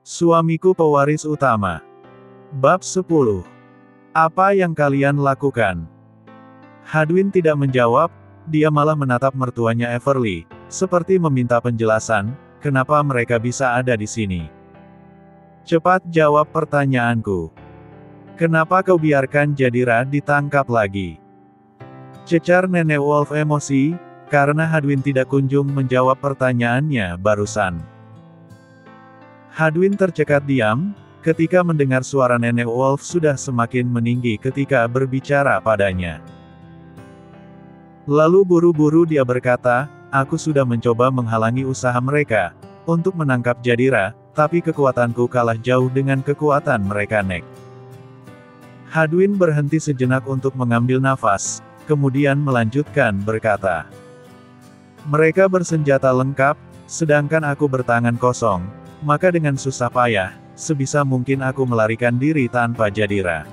Suamiku pewaris utama. Bab 10. Apa yang kalian lakukan? Hadwin tidak menjawab, dia malah menatap mertuanya Everly, seperti meminta penjelasan, kenapa mereka bisa ada di sini. Cepat jawab pertanyaanku. Kenapa kau biarkan Jadira ditangkap lagi? Cecar Nenek Wolf emosi, karena Hadwin tidak kunjung menjawab pertanyaannya barusan. Hadwin tercekat diam, ketika mendengar suara Nenek Wolf sudah semakin meninggi ketika berbicara padanya. Lalu buru-buru dia berkata, aku sudah mencoba menghalangi usaha mereka, untuk menangkap Jadira, tapi kekuatanku kalah jauh dengan kekuatan mereka Nek. Hadwin berhenti sejenak untuk mengambil nafas, kemudian melanjutkan berkata. Mereka bersenjata lengkap, sedangkan aku bertangan kosong. Maka dengan susah payah, sebisa mungkin aku melarikan diri tanpa Jadira.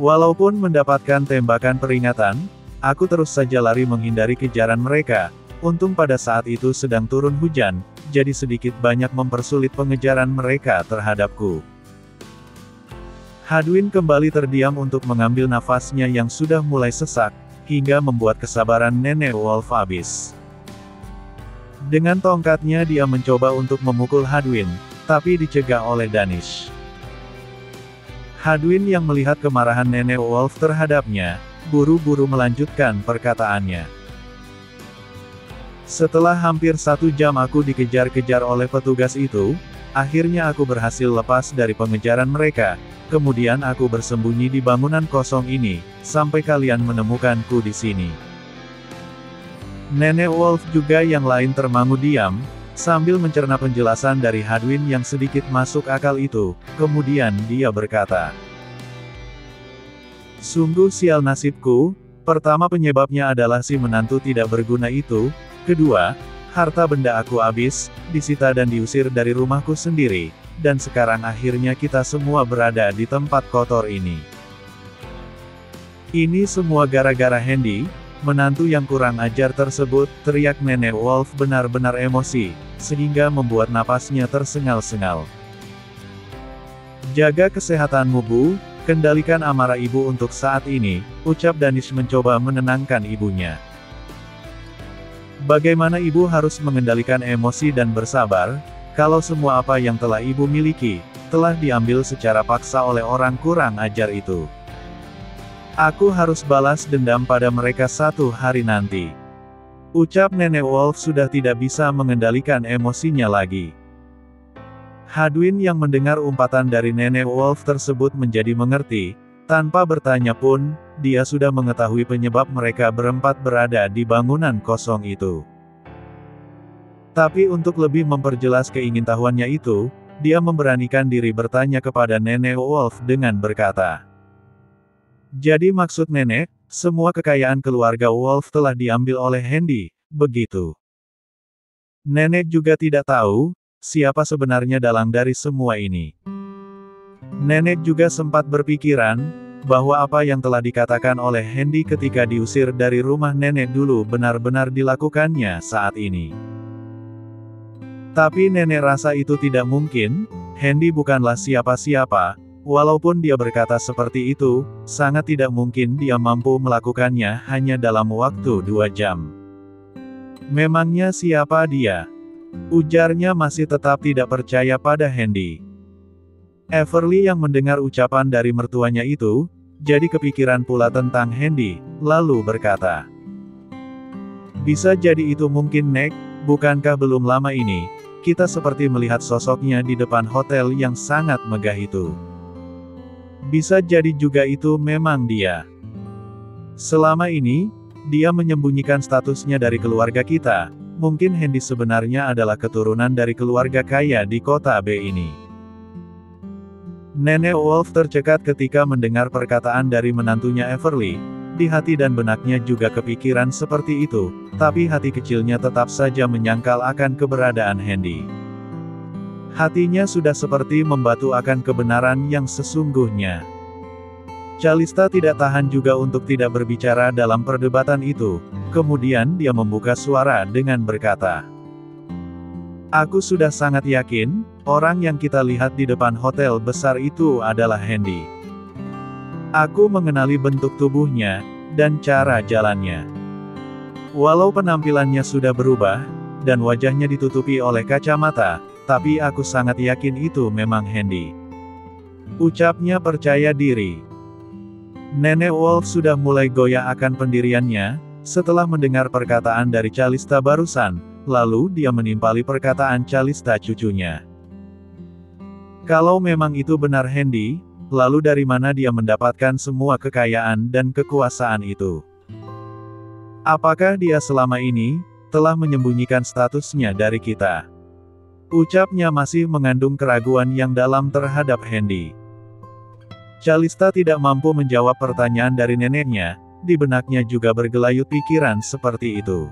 Walaupun mendapatkan tembakan peringatan, aku terus saja lari menghindari kejaran mereka. Untung pada saat itu sedang turun hujan, jadi sedikit banyak mempersulit pengejaran mereka terhadapku. Hadwin kembali terdiam untuk mengambil nafasnya yang sudah mulai sesak, hingga membuat kesabaran Nenek Wolf habis. Dengan tongkatnya dia mencoba untuk memukul Hadwin, tapi dicegah oleh Danish. Hadwin yang melihat kemarahan Nenek Wolf terhadapnya, buru-buru melanjutkan perkataannya. Setelah hampir 1 jam aku dikejar-kejar oleh petugas itu, akhirnya aku berhasil lepas dari pengejaran mereka, kemudian aku bersembunyi di bangunan kosong ini, sampai kalian menemukanku di sini. Nenek Wolf juga yang lain termangu diam, sambil mencerna penjelasan dari Hadwin yang sedikit masuk akal itu, kemudian dia berkata. Sungguh sial nasibku, pertama penyebabnya adalah si menantu tidak berguna itu, kedua, harta benda aku habis, disita dan diusir dari rumahku sendiri, dan sekarang akhirnya kita semua berada di tempat kotor ini. Ini semua gara-gara Handy, menantu yang kurang ajar tersebut, teriak Nenek Wolf benar-benar emosi, sehingga membuat napasnya tersengal-sengal. Jaga kesehatanmu Bu, kendalikan amarah ibu untuk saat ini, ucap Danish mencoba menenangkan ibunya. Bagaimana ibu harus mengendalikan emosi dan bersabar, kalau semua apa yang telah ibu miliki, telah diambil secara paksa oleh orang kurang ajar itu. Aku harus balas dendam pada mereka satu hari nanti. Ucap Nenek Wolf sudah tidak bisa mengendalikan emosinya lagi. Hadwin yang mendengar umpatan dari Nenek Wolf tersebut menjadi mengerti, tanpa bertanya pun, dia sudah mengetahui penyebab mereka berempat berada di bangunan kosong itu. Tapi untuk lebih memperjelas keingintahuannya itu, dia memberanikan diri bertanya kepada Nenek Wolf dengan berkata. Jadi maksud nenek, semua kekayaan keluarga Wolf telah diambil oleh Handy, begitu? Nenek juga tidak tahu, siapa sebenarnya dalang dari semua ini. Nenek juga sempat berpikiran, bahwa apa yang telah dikatakan oleh Handy ketika diusir dari rumah nenek dulu benar-benar dilakukannya saat ini. Tapi nenek rasa itu tidak mungkin, Handy bukanlah siapa-siapa. Walaupun dia berkata seperti itu, sangat tidak mungkin dia mampu melakukannya hanya dalam waktu 2 jam. Memangnya siapa dia? Ujarnya masih tetap tidak percaya pada Handy. Everly yang mendengar ucapan dari mertuanya itu, jadi kepikiran pula tentang Handy, lalu berkata. Bisa jadi itu mungkin Nek, bukankah belum lama ini, kita seperti melihat sosoknya di depan hotel yang sangat megah itu. Bisa jadi juga itu memang dia. Selama ini, dia menyembunyikan statusnya dari keluarga kita, mungkin Handy sebenarnya adalah keturunan dari keluarga kaya di kota B ini. Nenek Wolf tercekat ketika mendengar perkataan dari menantunya Everly, di hati dan benaknya juga kepikiran seperti itu, tapi hati kecilnya tetap saja menyangkal akan keberadaan Handy. Hatinya sudah seperti membatu akan kebenaran yang sesungguhnya. Calista tidak tahan juga untuk tidak berbicara dalam perdebatan itu, kemudian dia membuka suara dengan berkata. Aku sudah sangat yakin, orang yang kita lihat di depan hotel besar itu adalah Handy. Aku mengenali bentuk tubuhnya, dan cara jalannya. Walau penampilannya sudah berubah, dan wajahnya ditutupi oleh kacamata, tapi aku sangat yakin itu memang Handy. Ucapnya percaya diri. Nenek Wolf sudah mulai goyah akan pendiriannya, setelah mendengar perkataan dari Calista barusan, lalu dia menimpali perkataan Calista cucunya. Kalau memang itu benar Handy, lalu dari mana dia mendapatkan semua kekayaan dan kekuasaan itu? Apakah dia selama ini telah menyembunyikan statusnya dari kita? Ucapnya masih mengandung keraguan yang dalam terhadap Handy. Calista tidak mampu menjawab pertanyaan dari neneknya, di benaknya juga bergelayut pikiran seperti itu.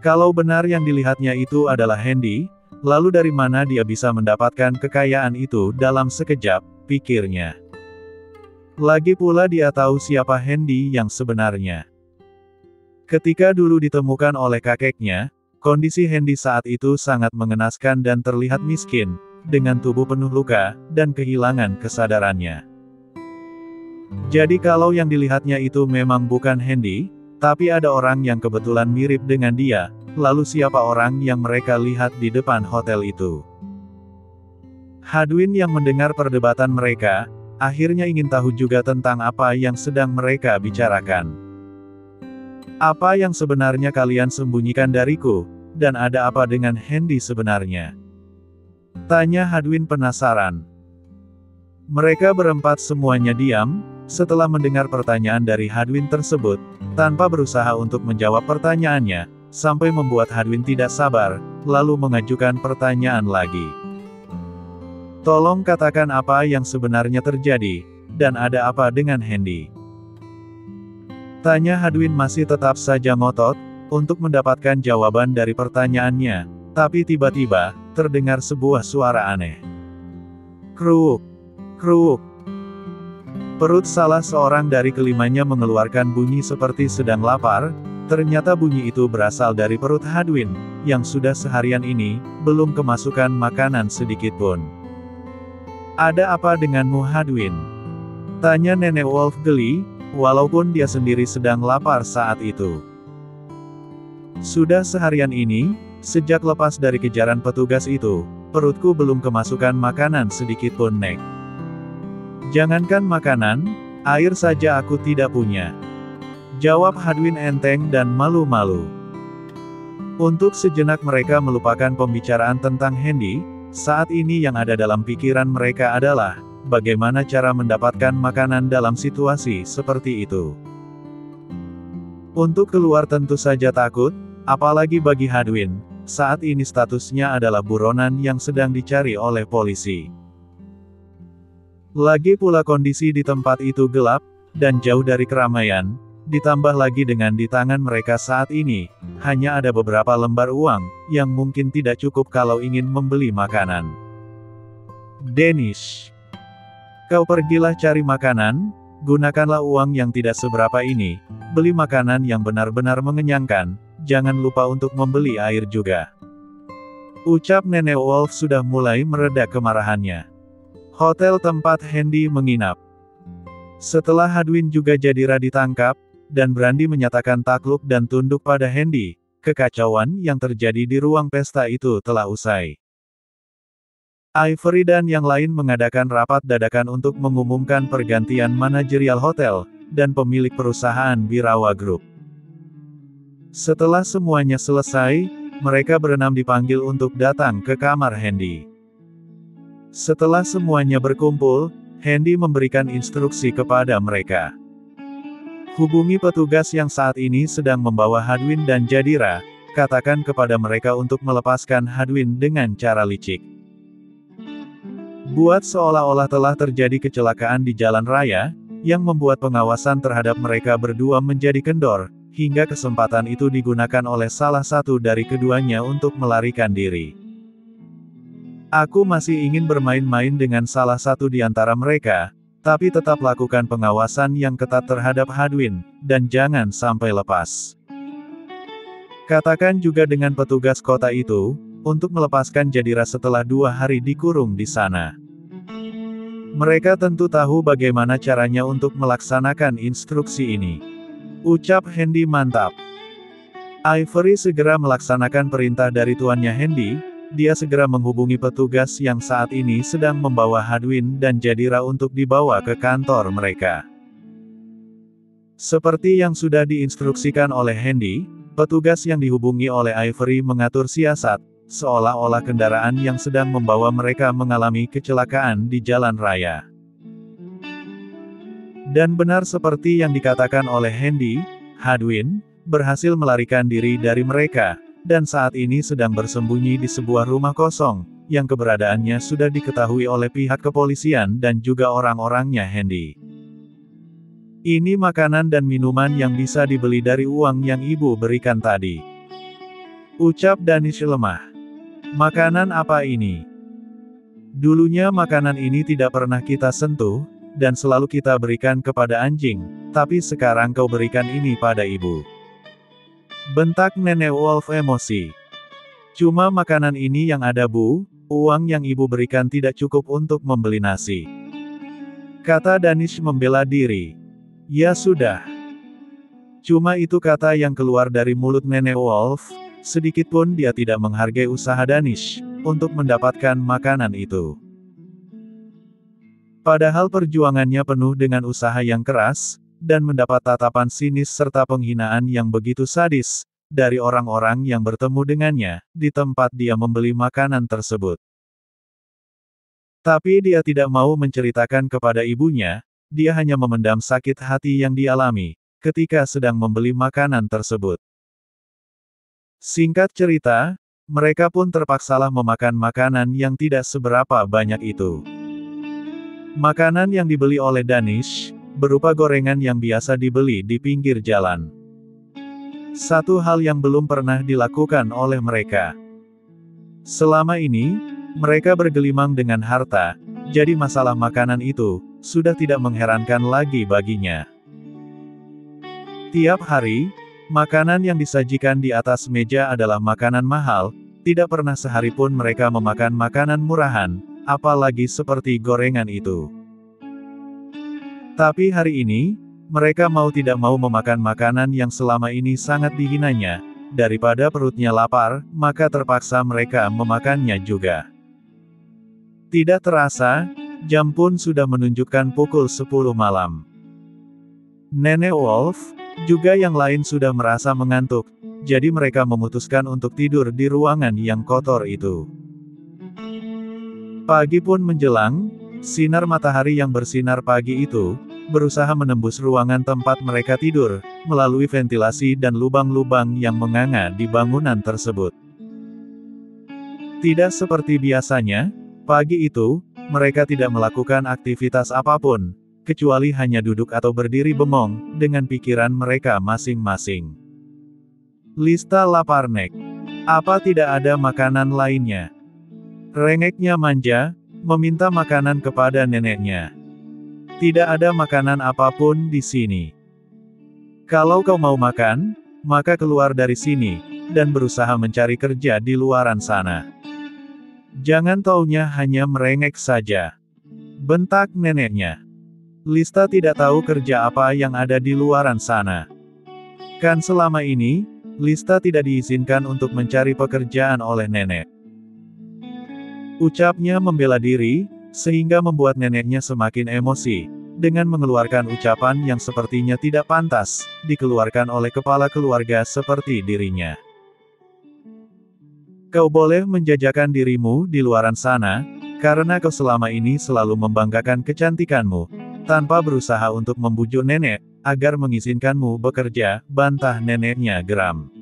Kalau benar yang dilihatnya itu adalah Handy, lalu dari mana dia bisa mendapatkan kekayaan itu dalam sekejap, pikirnya. Lagi pula dia tahu siapa Handy yang sebenarnya. Ketika dulu ditemukan oleh kakeknya, kondisi Handy saat itu sangat mengenaskan dan terlihat miskin, dengan tubuh penuh luka, dan kehilangan kesadarannya. Jadi kalau yang dilihatnya itu memang bukan Handy, tapi ada orang yang kebetulan mirip dengan dia, lalu siapa orang yang mereka lihat di depan hotel itu? Hadwin yang mendengar perdebatan mereka, akhirnya ingin tahu juga tentang apa yang sedang mereka bicarakan. Apa yang sebenarnya kalian sembunyikan dariku, dan ada apa dengan Handy sebenarnya? Tanya Hadwin penasaran. Mereka berempat semuanya diam, setelah mendengar pertanyaan dari Hadwin tersebut, tanpa berusaha untuk menjawab pertanyaannya, sampai membuat Hadwin tidak sabar, lalu mengajukan pertanyaan lagi. Tolong katakan apa yang sebenarnya terjadi, dan ada apa dengan Handy? Tanya Hadwin masih tetap saja ngotot, untuk mendapatkan jawaban dari pertanyaannya, tapi tiba-tiba, terdengar sebuah suara aneh. Kruk, kruk. Perut salah seorang dari kelimanya mengeluarkan bunyi seperti sedang lapar, ternyata bunyi itu berasal dari perut Hadwin, yang sudah seharian ini, belum kemasukan makanan sedikitpun. Ada apa denganmu Hadwin? Tanya Nenek Wolf geli, walaupun dia sendiri sedang lapar saat itu. Sudah seharian ini, sejak lepas dari kejaran petugas itu, perutku belum kemasukan makanan sedikitpun Nek. Jangankan makanan, air saja aku tidak punya. Jawab Hadwin enteng dan malu-malu. Untuk sejenak mereka melupakan pembicaraan tentang Handy, saat ini yang ada dalam pikiran mereka adalah, bagaimana cara mendapatkan makanan dalam situasi seperti itu. Untuk keluar tentu saja takut, apalagi bagi Hadwin, saat ini statusnya adalah buronan yang sedang dicari oleh polisi. Lagi pula kondisi di tempat itu gelap, dan jauh dari keramaian, ditambah lagi dengan di tangan mereka saat ini, hanya ada beberapa lembar uang, yang mungkin tidak cukup kalau ingin membeli makanan. Danish. Kau pergilah cari makanan, gunakanlah uang yang tidak seberapa ini, beli makanan yang benar-benar mengenyangkan, jangan lupa untuk membeli air juga. Ucap Nenek Wolf sudah mulai mereda kemarahannya. Hotel tempat Handy menginap. Setelah Hadwin juga Jadira ditangkap, dan Brandy menyatakan takluk dan tunduk pada Handy, kekacauan yang terjadi di ruang pesta itu telah usai. Ivory dan yang lain mengadakan rapat dadakan untuk mengumumkan pergantian manajerial hotel, dan pemilik perusahaan Birawa Group. Setelah semuanya selesai, mereka berenam dipanggil untuk datang ke kamar Handy. Setelah semuanya berkumpul, Handy memberikan instruksi kepada mereka. Hubungi petugas yang saat ini sedang membawa Hadwin dan Jadira, katakan kepada mereka untuk melepaskan Hadwin dengan cara licik. Buat seolah-olah telah terjadi kecelakaan di jalan raya, yang membuat pengawasan terhadap mereka berdua menjadi kendor, hingga kesempatan itu digunakan oleh salah satu dari keduanya untuk melarikan diri. Aku masih ingin bermain-main dengan salah satu di antara mereka, tapi tetap lakukan pengawasan yang ketat terhadap Hadwin, dan jangan sampai lepas. Katakan juga dengan petugas kota itu, untuk melepaskan Jadira setelah 2 hari dikurung di sana. Mereka tentu tahu bagaimana caranya untuk melaksanakan instruksi ini. Ucap Hendy mantap. Ivory segera melaksanakan perintah dari tuannya Hendy, dia segera menghubungi petugas yang saat ini sedang membawa Hadwin dan Jadira untuk dibawa ke kantor mereka. Seperti yang sudah diinstruksikan oleh Hendy, petugas yang dihubungi oleh Ivory mengatur siasat, seolah-olah kendaraan yang sedang membawa mereka mengalami kecelakaan di jalan raya. Dan benar seperti yang dikatakan oleh Hendy, Hadwin berhasil melarikan diri dari mereka, dan saat ini sedang bersembunyi di sebuah rumah kosong, yang keberadaannya sudah diketahui oleh pihak kepolisian dan juga orang-orangnya Hendy. Ini makanan dan minuman yang bisa dibeli dari uang yang ibu berikan tadi. Ucap Danish lemah. Makanan apa ini? Dulunya makanan ini tidak pernah kita sentuh, dan selalu kita berikan kepada anjing, tapi sekarang kau berikan ini pada ibu. Bentak Nenek Wolf emosi. Cuma makanan ini yang ada Bu, uang yang ibu berikan tidak cukup untuk membeli nasi. Kata Danish membela diri. Ya sudah. Cuma itu kata yang keluar dari mulut Nenek Wolf, sedikitpun dia tidak menghargai usaha Danish, untuk mendapatkan makanan itu. Padahal perjuangannya penuh dengan usaha yang keras, dan mendapat tatapan sinis serta penghinaan yang begitu sadis, dari orang-orang yang bertemu dengannya, di tempat dia membeli makanan tersebut. Tapi dia tidak mau menceritakan kepada ibunya, dia hanya memendam sakit hati yang dialami, ketika sedang membeli makanan tersebut. Singkat cerita, mereka pun terpaksalah memakan makanan yang tidak seberapa banyak itu. Makanan yang dibeli oleh Danish, berupa gorengan yang biasa dibeli di pinggir jalan. Satu hal yang belum pernah dilakukan oleh mereka. Selama ini, mereka bergelimang dengan harta, jadi masalah makanan itu, sudah tidak mengherankan lagi baginya. Tiap hari, makanan yang disajikan di atas meja adalah makanan mahal, tidak pernah sehari pun mereka memakan makanan murahan, apalagi seperti gorengan itu. Tapi hari ini, mereka mau tidak mau memakan makanan yang selama ini sangat dihinanya, daripada perutnya lapar, maka terpaksa mereka memakannya juga. Tidak terasa, jam pun sudah menunjukkan pukul 10 malam. Nenek Wolf, juga yang lain sudah merasa mengantuk, jadi mereka memutuskan untuk tidur di ruangan yang kotor itu. Pagi pun menjelang, sinar matahari yang bersinar pagi itu, berusaha menembus ruangan tempat mereka tidur, melalui ventilasi dan lubang-lubang yang menganga di bangunan tersebut. Tidak seperti biasanya, pagi itu, mereka tidak melakukan aktivitas apapun, kecuali hanya duduk atau berdiri bengong, dengan pikiran mereka masing-masing. Lista Laparnek. Apa tidak ada makanan lainnya? Rengeknya manja, meminta makanan kepada neneknya. Tidak ada makanan apapun di sini. Kalau kau mau makan, maka keluar dari sini, dan berusaha mencari kerja di luaran sana. Jangan taunya hanya merengek saja. Bentak neneknya. Lista tidak tahu kerja apa yang ada di luaran sana. Kan selama ini, Lista tidak diizinkan untuk mencari pekerjaan oleh nenek. Ucapnya membela diri, sehingga membuat neneknya semakin emosi, dengan mengeluarkan ucapan yang sepertinya tidak pantas, dikeluarkan oleh kepala keluarga seperti dirinya. Kau boleh menjajakan dirimu di luaran sana, karena kau selama ini selalu membanggakan kecantikanmu, tanpa berusaha untuk membujuk nenek, agar mengizinkanmu bekerja, bantah neneknya geram.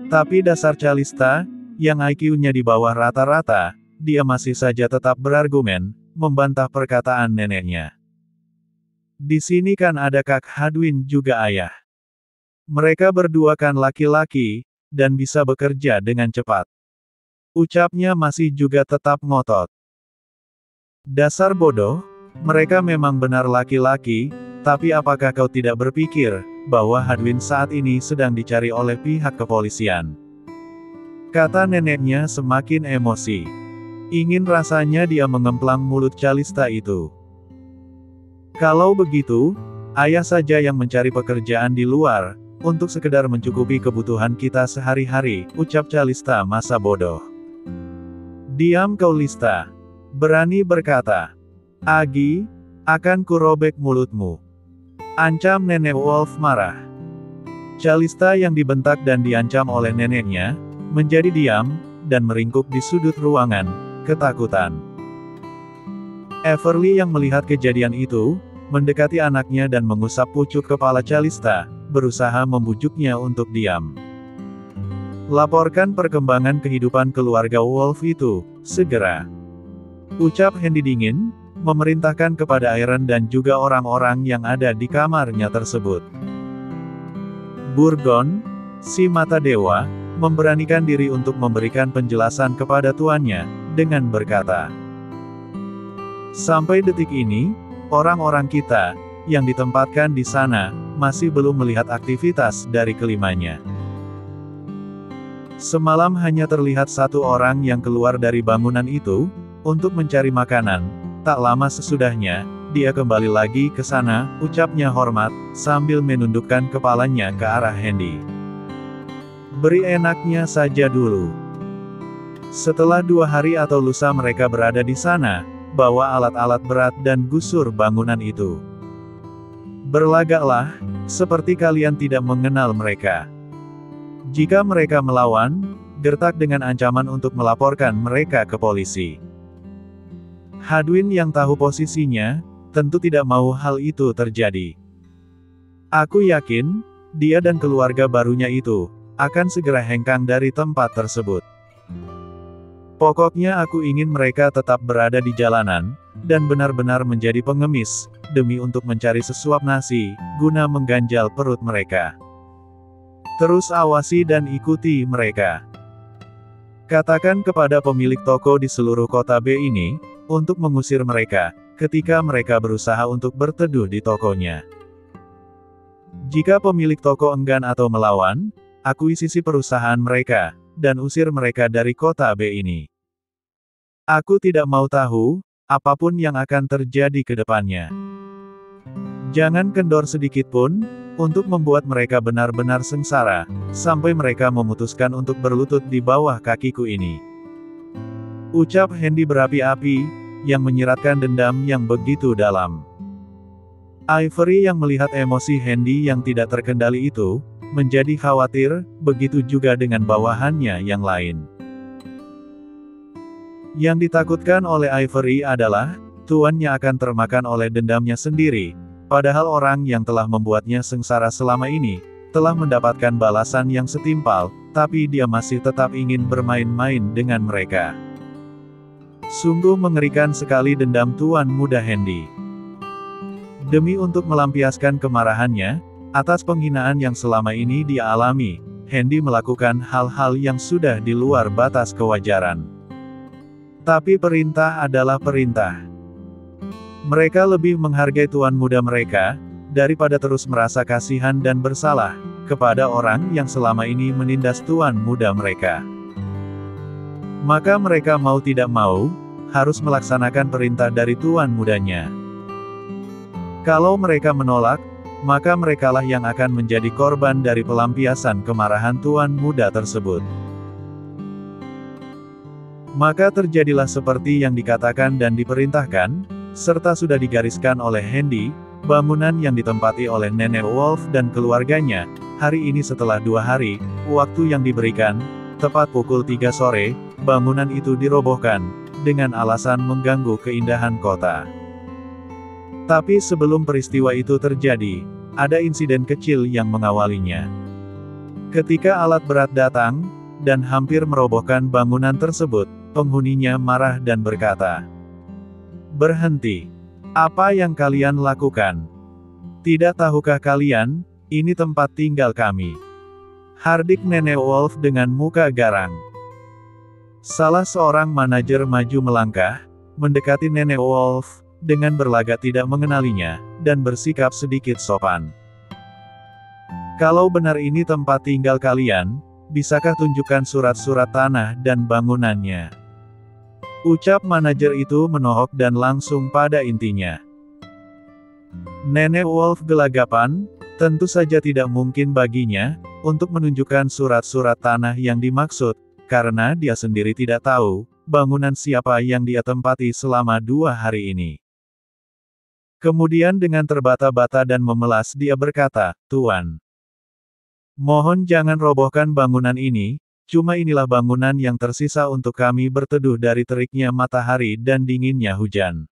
Tapi dasar Calista, yang IQ-nya di bawah rata-rata, dia masih saja tetap berargumen, membantah perkataan neneknya. Di sini kan ada Kak Hadwin juga ayah. Mereka berdua kan laki-laki, dan bisa bekerja dengan cepat. Ucapnya masih juga tetap ngotot. Dasar bodoh, mereka memang benar laki-laki, tapi apakah kau tidak berpikir, bahwa Hadwin saat ini sedang dicari oleh pihak kepolisian. Kata neneknya semakin emosi. Ingin rasanya dia mengemplang mulut Calista itu. Kalau begitu, ayah saja yang mencari pekerjaan di luar, untuk sekedar mencukupi kebutuhan kita sehari-hari, ucap Calista masa bodoh. Diam kau Lista. Berani berkata. Agi, akan kurobek mulutmu. Ancam nenek Wolf marah. Calista yang dibentak dan diancam oleh neneknya, menjadi diam, dan meringkuk di sudut ruangan, ketakutan. Everly yang melihat kejadian itu, mendekati anaknya dan mengusap pucuk kepala Calista, berusaha membujuknya untuk diam. Laporkan perkembangan kehidupan keluarga Wolf itu, segera. Ucap Handy dingin, memerintahkan kepada Iron dan juga orang-orang yang ada di kamarnya tersebut. Burgon, si mata dewa, memberanikan diri untuk memberikan penjelasan kepada tuannya, dengan berkata, sampai detik ini, orang-orang kita, yang ditempatkan di sana, masih belum melihat aktivitas dari kelimanya. Semalam hanya terlihat satu orang yang keluar dari bangunan itu, untuk mencari makanan. Tak lama sesudahnya, dia kembali lagi ke sana, ucapnya hormat, sambil menundukkan kepalanya ke arah Handy. Beri enaknya saja dulu. Setelah 2 hari atau lusa mereka berada di sana, bawa alat-alat berat dan gusur bangunan itu. Berlagaklah, seperti kalian tidak mengenal mereka. Jika mereka melawan, gertak dengan ancaman untuk melaporkan mereka ke polisi. Hadwin yang tahu posisinya, tentu tidak mau hal itu terjadi. Aku yakin, dia dan keluarga barunya itu, akan segera hengkang dari tempat tersebut. Pokoknya aku ingin mereka tetap berada di jalanan, dan benar-benar menjadi pengemis, demi untuk mencari sesuap nasi, guna mengganjal perut mereka. Terus awasi dan ikuti mereka. Katakan kepada pemilik toko di seluruh kota B ini, untuk mengusir mereka, ketika mereka berusaha untuk berteduh di tokonya. Jika pemilik toko enggan atau melawan, akuisisi perusahaan mereka, dan usir mereka dari kota B ini. Aku tidak mau tahu, apapun yang akan terjadi ke depannya. Jangan kendor sedikit pun, untuk membuat mereka benar-benar sengsara, sampai mereka memutuskan untuk berlutut di bawah kakiku ini. Ucap Handy berapi-api, yang menyiratkan dendam yang begitu dalam. Ivory yang melihat emosi Handy yang tidak terkendali itu, menjadi khawatir, begitu juga dengan bawahannya yang lain. Yang ditakutkan oleh Ivory adalah, tuannya akan termakan oleh dendamnya sendiri, padahal orang yang telah membuatnya sengsara selama ini, telah mendapatkan balasan yang setimpal, tapi dia masih tetap ingin bermain-main dengan mereka. Sungguh mengerikan sekali dendam Tuan Muda Handy. Demi untuk melampiaskan kemarahannya, atas penghinaan yang selama ini dia alami, Handy melakukan hal-hal yang sudah di luar batas kewajaran. Tapi perintah adalah perintah. Mereka lebih menghargai Tuan Muda mereka, daripada terus merasa kasihan dan bersalah, kepada orang yang selama ini menindas Tuan Muda mereka. Maka mereka mau tidak mau, harus melaksanakan perintah dari Tuan Mudanya. Kalau mereka menolak, maka merekalah yang akan menjadi korban dari pelampiasan kemarahan Tuan Muda tersebut. Maka terjadilah seperti yang dikatakan dan diperintahkan, serta sudah digariskan oleh Handy, bangunan yang ditempati oleh Nenek Wolf dan keluarganya, hari ini setelah 2 hari, waktu yang diberikan, tepat pukul 3 sore, bangunan itu dirobohkan, dengan alasan mengganggu keindahan kota. Tapi sebelum peristiwa itu terjadi, ada insiden kecil yang mengawalinya. Ketika alat berat datang, dan hampir merobohkan bangunan tersebut, penghuninya marah dan berkata, "Berhenti! Apa yang kalian lakukan? Tidak tahukah kalian, ini tempat tinggal kami?" Hardik Nenek Wolf dengan muka garang. Salah seorang manajer maju melangkah, mendekati Nenek Wolf, dengan berlagak tidak mengenalinya, dan bersikap sedikit sopan. Kalau benar ini tempat tinggal kalian, bisakah tunjukkan surat-surat tanah dan bangunannya? Ucap manajer itu menohok dan langsung pada intinya. Nenek Wolf gelagapan, tentu saja tidak mungkin baginya, untuk menunjukkan surat-surat tanah yang dimaksud, karena dia sendiri tidak tahu, bangunan siapa yang dia tempati selama 2 hari ini. Kemudian dengan terbata-bata dan memelas dia berkata, "Tuan, mohon jangan robohkan bangunan ini, cuma inilah bangunan yang tersisa untuk kami berteduh dari teriknya matahari dan dinginnya hujan."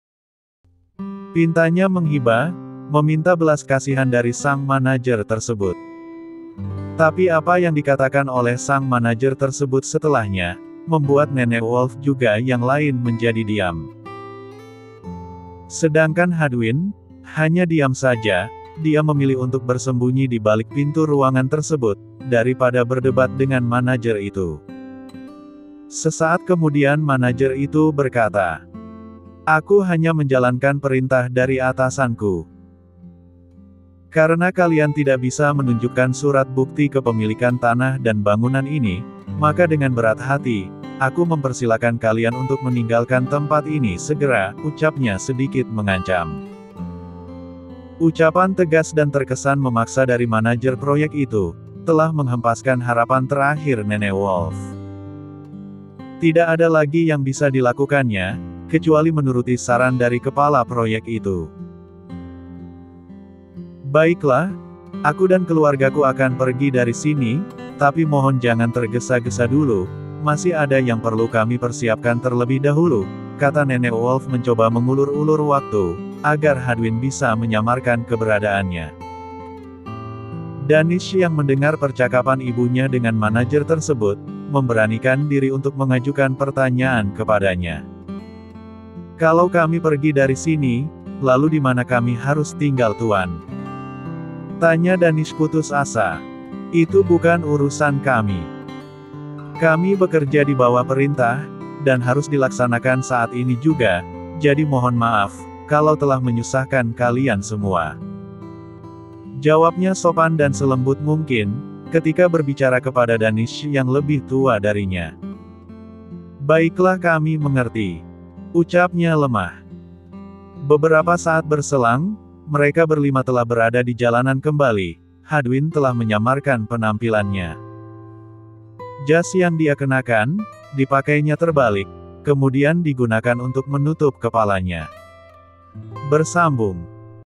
Pintanya menghibah, meminta belas kasihan dari sang manajer tersebut. Tapi apa yang dikatakan oleh sang manajer tersebut setelahnya, membuat Nenek Wolf juga yang lain menjadi diam. Sedangkan Hadwin, hanya diam saja, dia memilih untuk bersembunyi di balik pintu ruangan tersebut, daripada berdebat dengan manajer itu. Sesaat kemudian manajer itu berkata, "Aku hanya menjalankan perintah dari atasanku. Karena kalian tidak bisa menunjukkan surat bukti kepemilikan tanah dan bangunan ini, maka dengan berat hati, aku mempersilakan kalian untuk meninggalkan tempat ini segera," ucapnya sedikit mengancam. Ucapan tegas dan terkesan memaksa dari manajer proyek itu, telah menghempaskan harapan terakhir Nenek Wolf. Tidak ada lagi yang bisa dilakukannya, kecuali menuruti saran dari kepala proyek itu. "Baiklah, aku dan keluargaku akan pergi dari sini, tapi mohon jangan tergesa-gesa dulu, masih ada yang perlu kami persiapkan terlebih dahulu," kata Nenek Wolf mencoba mengulur-ulur waktu, agar Hadwin bisa menyamarkan keberadaannya. Danish yang mendengar percakapan ibunya dengan manajer tersebut, memberanikan diri untuk mengajukan pertanyaan kepadanya. "Kalau kami pergi dari sini, lalu di mana kami harus tinggal, Tuan?" tanya Danish putus asa. "Itu bukan urusan kami. Kami bekerja di bawah perintah, dan harus dilaksanakan saat ini juga, jadi mohon maaf, kalau telah menyusahkan kalian semua," jawabnya sopan dan selembut mungkin, ketika berbicara kepada Danish yang lebih tua darinya. "Baiklah, kami mengerti," ucapnya lemah. Beberapa saat berselang, mereka berlima telah berada di jalanan kembali. Hadwin telah menyamarkan penampilannya. Jas yang dia kenakan, dipakainya terbalik, kemudian digunakan untuk menutup kepalanya. Bersambung.